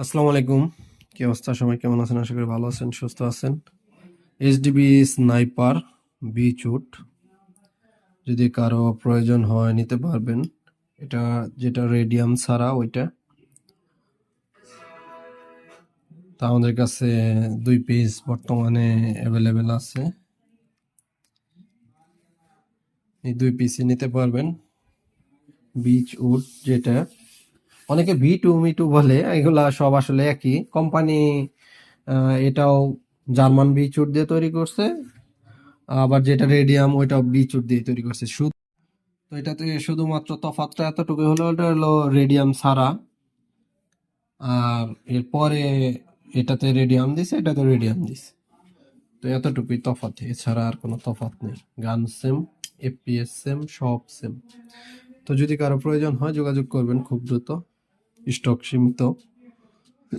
আসসালামু আলাইকুম। কি অবস্থা? সবাই কেমন আছেন? আশা করি ভালো আছেন, সুস্থ আছেন। এইচডিবি স্নাইপার বিচুট যদি কারো প্রয়োজন হয় নিতে পারবেন। এটা যেটা রেডিয়াম ছাড়া ওইটা। তা আমাদের কাছে 2 পিস বর্তমানে অ্যাভেলেবেল আছে। এই 2 পিসই নিতে পারবেন। বিচউড যেটা অনেকে ভি টু মিটু বলে, এগুলা সব আসলে একই কোম্পানি। এটাও জার্মান বিচউড দিয়ে তৈরি করছে, আবার যেটা রেডিয়াম ওইটাও বিচউড দিয়ে তৈরি করছে। তো এটাতে শুধুমাত্র তফাৎটা এতটুকু হলো, ওটা হলো রেডিয়াম ছাড়া। আর এরপরে এটাতে রেডিয়াম দিছে, এটাতে রেডিয়াম দিছে। তো এতটুকুই তফাৎ, এছাড়া আর কোনো তফাৎ নেই। গান সেম, এফপিএস সেম, সব সেম। তো যদি কারো প্রয়োজন হয় যোগাযোগ করবেন খুব দ্রুত, স্টক সীমিত।